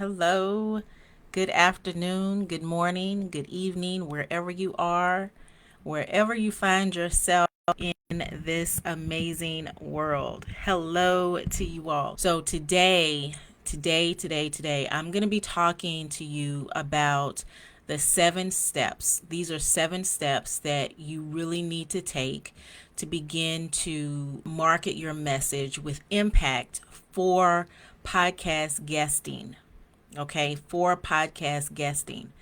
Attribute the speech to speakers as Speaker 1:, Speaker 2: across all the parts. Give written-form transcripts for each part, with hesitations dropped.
Speaker 1: Hello, good afternoon, good morning, good evening, wherever you are, wherever you find yourself in this amazing world. Hello to you all. So, today, I'm going to be talking to you about the 7 steps. These are 7 steps that you really need to take to begin to market your message with impact for podcast guesting. Okay, for podcast guesting.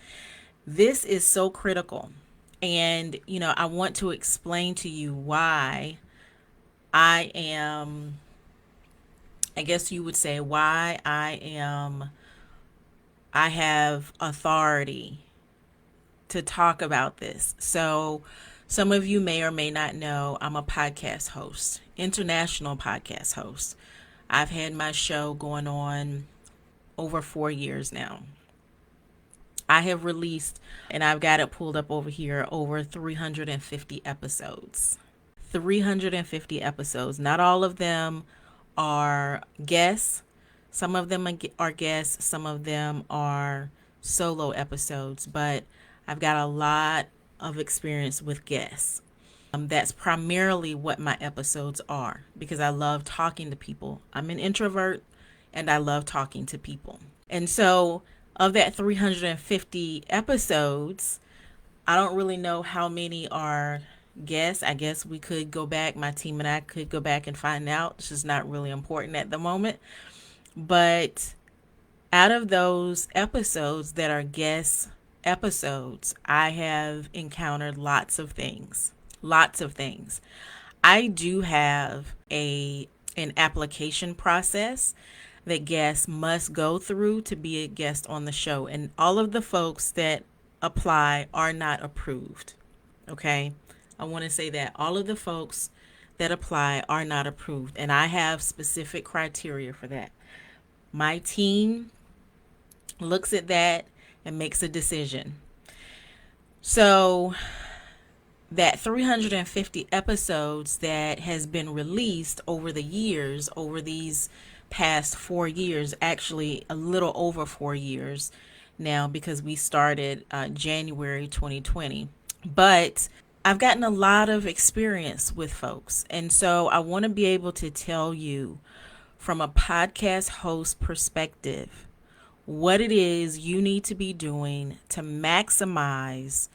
Speaker 1: This is so critical. And, I want to explain to you why I am, I guess you would say, I have authority to talk about this. So, some of you may or may not know I'm a podcast host, international podcast host. I've had my show going on over 4 years now. I have released, and I've got it pulled up over here, over 350 episodes. 350 episodes. Not all of them are guests. Some of them are guests. Some of them are solo episodes. But I've got a lot of experience with guests. That's primarily what my episodes are because I love talking to people. I'm an introvert and I love talking to people. And so, of that 350 episodes, I don't really know how many are guests. I guess we could go back, my team and I could go back and find out. It's just not really important at the moment. But out of those episodes that are guest episodes, I have encountered lots of things. Lots of things. I do have an application process that guests must go through to be a guest on the show. And all of the folks that apply are not approved. Okay. I want to say that all of the folks that apply are not approved. And I have specific criteria for that. My team looks at that and makes a decision. So that 350 episodes that has been released over the years, over these past 4 years, actually a little over 4 years now because we started January 2020. But I've gotten a lot of experience with folks. And so I want to be able to tell you from a podcast host perspective what it is you need to be doing to maximize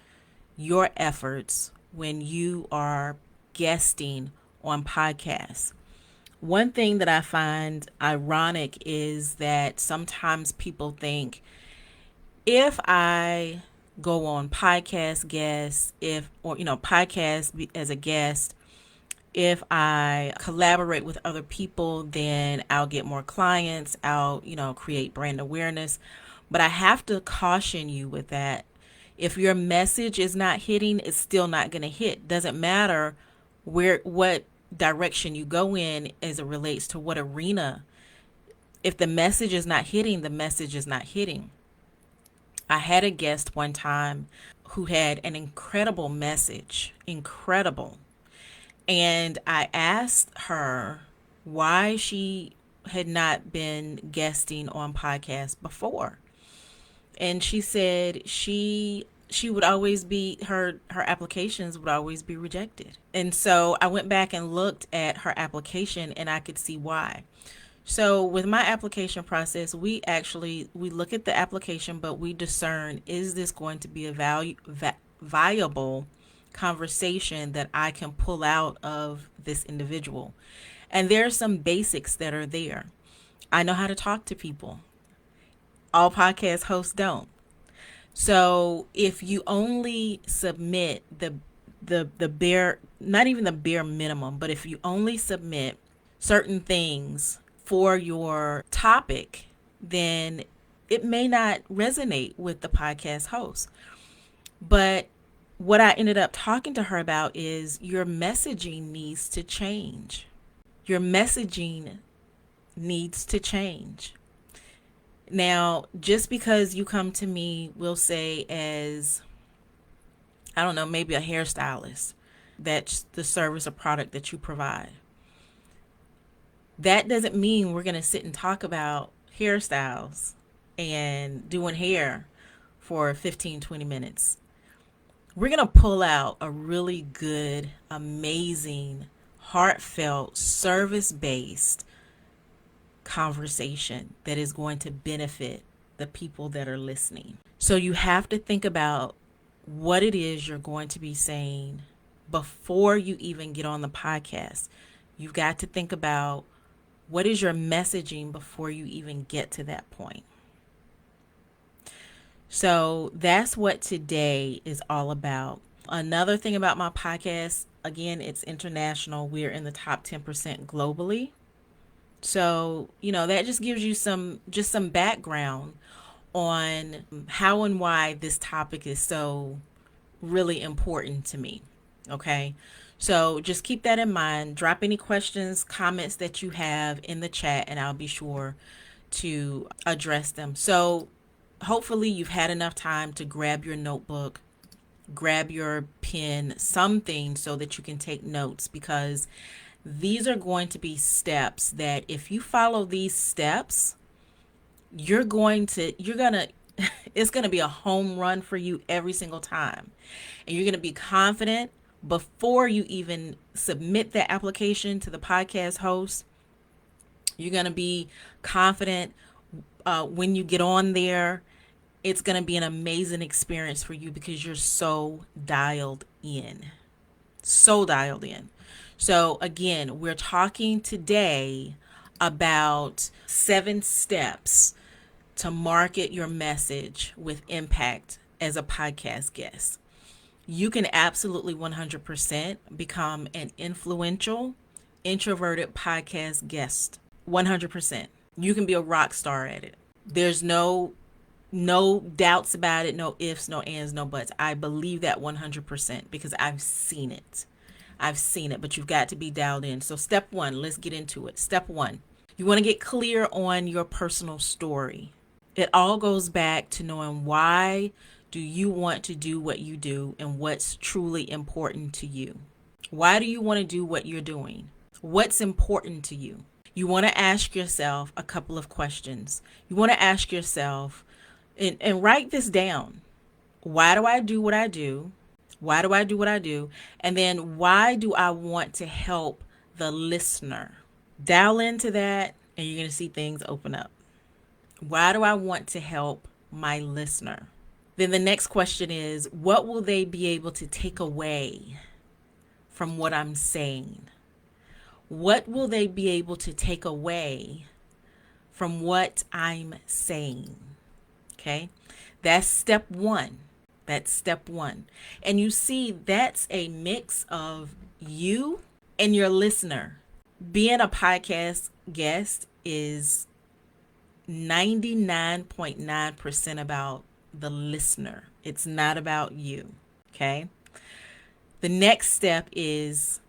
Speaker 1: your efforts when you are guesting on podcasts. One thing that I find ironic is that sometimes people think if I go on podcast guests, podcast as a guest, if I collaborate with other people, then I'll get more clients, I'll, create brand awareness. But I have to caution you with that. If your message is not hitting, it's still not going to hit. Doesn't matter what direction you go in as it relates to what arena. If the message is not hitting, the message is not hitting. I had a guest one time who had an incredible message, incredible. And I asked her why she had not been guesting on podcasts before. And she said she would always be her applications would always be rejected. And so I went back and looked at her application and I could see why. So with my application process, we look at the application, but we discern, is this going to be a viable conversation that I can pull out of this individual? And there are some basics that are there. I know how to talk to people. All podcast hosts don't. So if you only submit the bare, not even the bare minimum, but if you only submit certain things for your topic, then it may not resonate with the podcast host. But what I ended up talking to her about is your messaging needs to change. Your messaging needs to change. Now, just because you come to me, we'll say as, I don't know, maybe a hairstylist, that's the service or product that you provide. That doesn't mean we're going to sit and talk about hairstyles and doing hair for 15, 20 minutes. We're going to pull out a really good, amazing, heartfelt, service-based conversation that is going to benefit the people that are listening. So you have to think about what it is you're going to be saying before you even get on the podcast. You've got to think about what is your messaging before you even get to that point. So that's what today is all about. Another thing about my podcast, again, it's international. We're in the top 10% globally. So, that just gives you some background on how and why this topic is so really important to me. Okay. So just keep that in mind. Drop any questions, comments that you have in the chat, and I'll be sure to address them. So hopefully you've had enough time to grab your notebook, grab your pen, something so that you can take notes, because these are going to be steps that if you follow these steps, it's going to be a home run for you every single time. And you're going to be confident before you even submit the application to the podcast host. You're going to be confident when you get on there. It's going to be an amazing experience for you because you're so dialed in. So dialed in. So again, we're talking today about 7 steps to market your message with impact as a podcast guest. You can absolutely 100% become an influential, introverted podcast guest. 100%. You can be a rock star at it. There's no doubts about it, no ifs, no ands, no buts. I believe that 100% because I've seen it. But you've got to be dialed in. So step 1, let's get into it. Step 1, you want to get clear on your personal story. It all goes back to knowing why do you want to do what you do and what's truly important to you. Why do you want to do what you're doing? What's important to you? You want to ask yourself a couple of questions. You want to ask yourself, and write this down. Why do I do what I do? Why do I do what I do? And then why do I want to help the listener? Dial into that and you're going to see things open up. Why do I want to help my listener? Then the next question is, what will they be able to take away from what I'm saying? What will they be able to take away from what I'm saying? Okay, that's step 1. That's step 1. And you see, that's a mix of you and your listener. Being a podcast guest is 99.9% about the listener. It's not about you. Okay. The next step is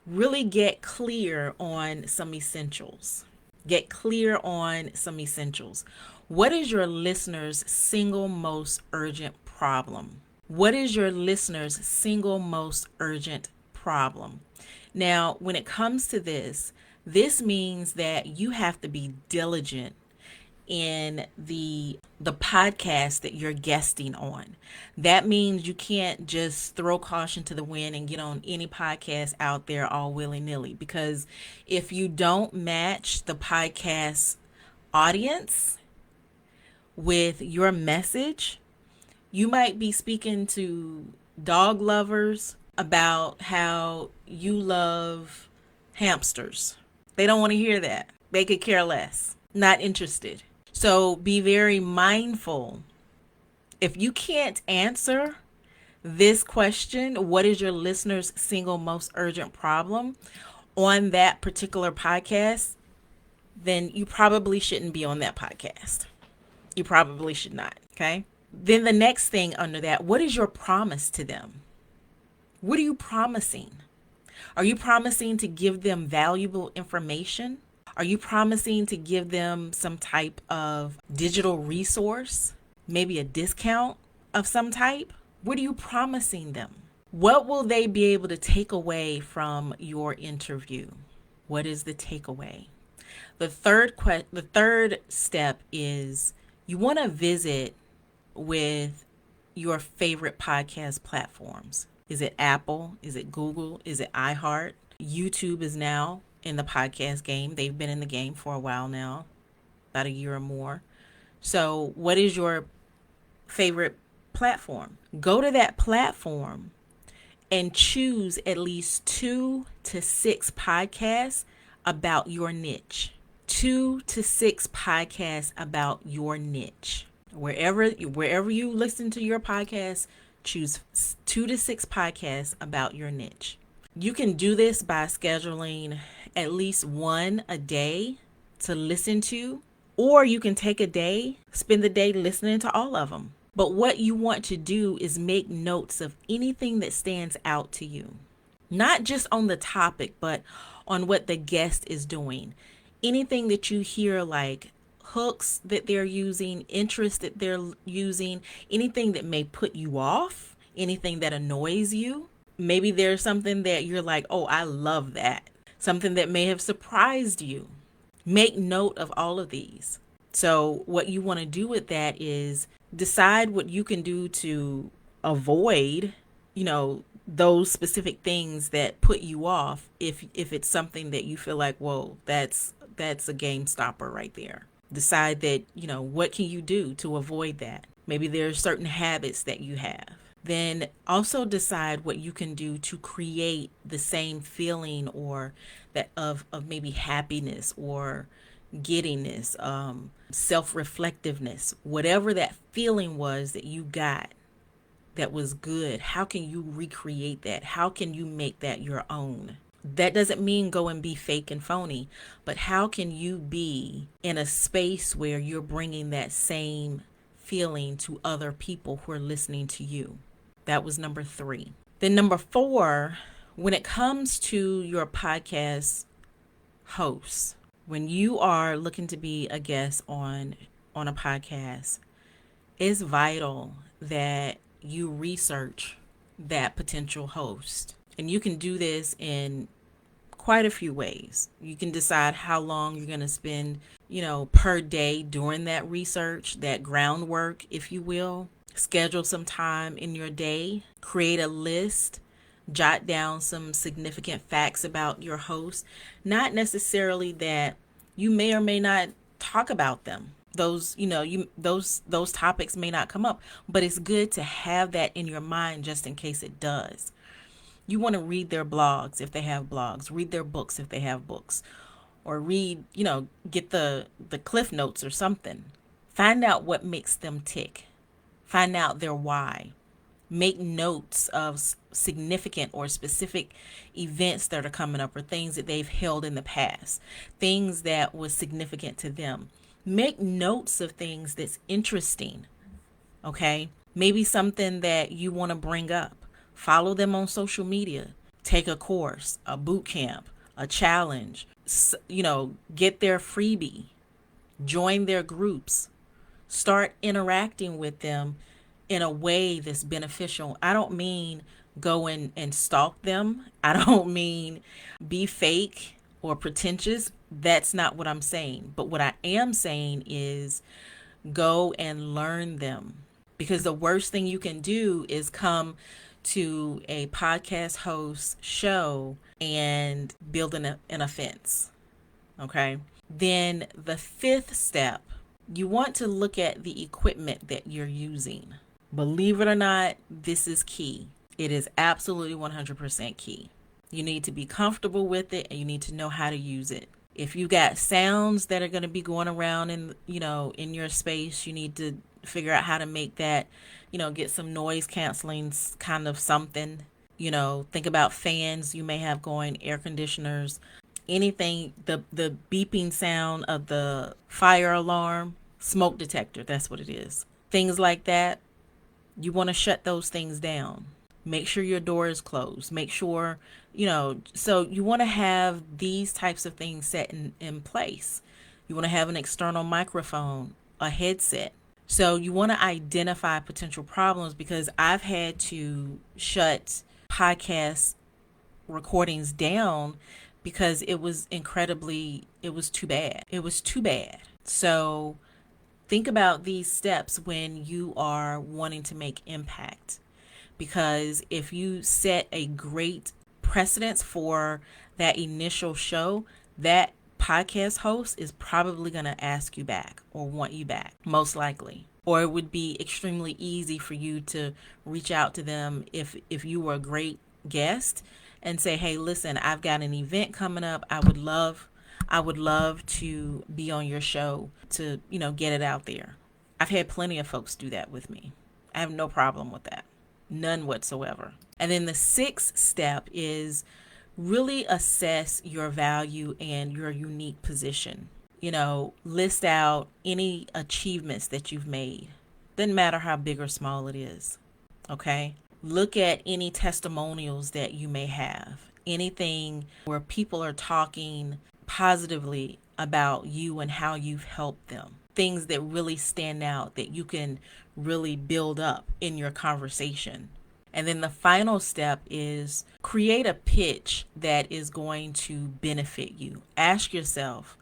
Speaker 1: really get clear on some essentials. Get clear on some essentials. What is your listener's single most urgent problem? What is your listener's single most urgent problem? Now, when it comes to this means that you have to be diligent in the podcast that you're guesting on. That means you can't just throw caution to the wind and get on any podcast out there all willy-nilly, because if you don't match the podcast audience with your message, you might be speaking to dog lovers about how you love hamsters. They don't want to hear that. They could care less. Not interested. So be very mindful. If you can't answer this question, what is your listener's single most urgent problem, on that particular podcast, then you probably shouldn't be on that podcast. You probably should not. Okay. Then the next thing under that, what is your promise to them? What are you promising? Are you promising to give them valuable information? Are you promising to give them some type of digital resource? Maybe a discount of some type? What are you promising them? What will they be able to take away from your interview? What is the takeaway? The third step is You want to visit with your favorite podcast platforms. Is it Apple? Is it Google? Is it iHeart? YouTube is now in the podcast game. They've been in the game for a while now, about a year or more. So, what is your favorite platform? Go to that platform and choose at least 2 to 6 podcasts about your niche. 2 to 6 podcasts about your niche. Wherever you listen to your podcast, choose 2 to 6 podcasts about your niche. You can do this by scheduling at least one a day to listen to, or you can take a day, spend the day listening to all of them. But what you want to do is make notes of anything that stands out to you, not just on the topic, but on what the guest is doing. Anything that you hear, like hooks that they're using, interest that they're using, anything that may put you off, anything that annoys you. Maybe there's something that you're like, oh, I love that. Something that may have surprised you. Make note of all of these. So what you want to do with that is decide what you can do to avoid, those specific things that put you off. If it's something that you feel like, whoa, that's a game stopper right there. Decide that, what can you do to avoid that? Maybe there are certain habits that you have. Then also decide what you can do to create the same feeling or that of maybe happiness or giddiness, self-reflectiveness, whatever that feeling was that you got that was good. How can you recreate that? How can you make that your own? That doesn't mean go and be fake and phony, but how can you be in a space where you're bringing that same feeling to other people who are listening to you? That was number 3. Then number 4, when it comes to your podcast hosts, when you are looking to be a guest on a podcast, it's vital that you research that potential host. And you can do this in quite a few ways. You can decide how long you're going to spend, per day during that research, that groundwork, if you will. Schedule some time in your day, create a list, jot down some significant facts about your host. Not necessarily that you may or may not talk about them. Those topics may not come up, but it's good to have that in your mind just in case it does. You want to read their blogs if they have blogs, read their books if they have books, or read, get the cliff notes or something. Find out what makes them tick. Find out their why. Make notes of significant or specific events that are coming up or things that they've held in the past, things that was significant to them. Make notes of things that's interesting, okay? Maybe something that you want to bring up. Follow them on social media. Take a course, a boot camp, a challenge, get their freebie. Join their groups. Start interacting with them in a way that's beneficial. I don't mean go and stalk them. I don't mean be fake or pretentious. That's not what I'm saying. But what I am saying is go and learn them. Because the worst thing you can do is come to a podcast host show and build an offense. Okay? Then the 5th step, you want to look at the equipment that you're using. Believe it or not, this is key. It is absolutely 100% key. You need to be comfortable with it and you need to know how to use it. If you got sounds that are going to be going around in your space, you need to figure out how to make that, get some noise canceling kind of something. Think about fans you may have going, air conditioners, anything, the beeping sound of the fire alarm, smoke detector, that's what it is. Things like that. You want to shut those things down. Make sure your door is closed. Make sure, so you want to have these types of things set in place. You want to have an external microphone, a headset. So you want to identify potential problems, because I've had to shut podcast recordings down because it was too bad. It was too bad. So Think about these steps when you are wanting to make impact. Because if you set a great precedence for that initial show, that podcast host is probably going to ask you back or want you back, most likely. Or it would be extremely easy for you to reach out to them if you were a great guest and say, "Hey, listen, I've got an event coming up. I would love to be on your show to, get it out there." I've had plenty of folks do that with me. I have no problem with that. None whatsoever. And then the sixth step is really assess your value and your unique position. List out any achievements that you've made. Doesn't matter how big or small it is. Okay? Look at any testimonials that you may have. Anything where people are talking positively about you and how you've helped them. Things that really stand out that you can really build up in your conversation. And then the final step is create a pitch that is going to benefit you. Ask yourself,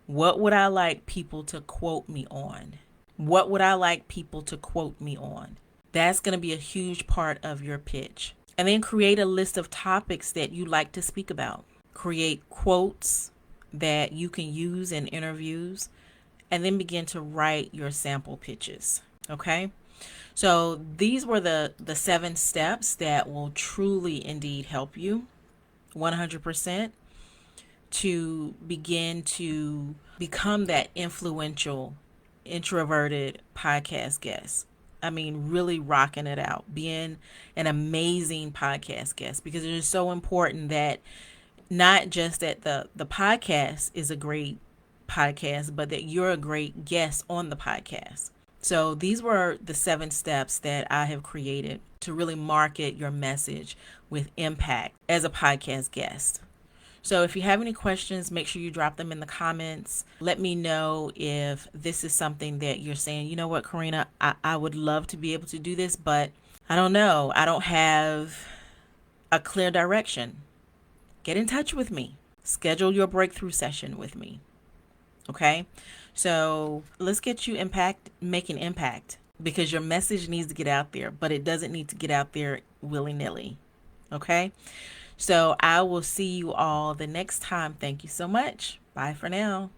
Speaker 1: what would I like people to quote me on? What would I like people to quote me on? That's going to be a huge part of your pitch. And then create a list of topics that you like to speak about. Create quotes that you can use in interviews, and then begin to write your sample pitches. Okay? So these were the 7 steps that will truly indeed help you 100% to begin to become that influential, introverted podcast guest. I mean, really rocking it out, being an amazing podcast guest, because it is so important that not just that the podcast is a great podcast, but that you're a great guest on the podcast. So these were the 7 steps that I have created to really market your message with impact as a podcast guest. So if you have any questions, make sure you drop them in the comments. Let me know if this is something that you're saying, you know what, Karena, I would love to be able to do this, but I don't know. I don't have a clear direction. Get in touch with me. Schedule your breakthrough session with me. Okay? So let's get you making impact, because your message needs to get out there, but it doesn't need to get out there willy-nilly. Okay? So I will see you all the next time. Thank you so much. Bye for now.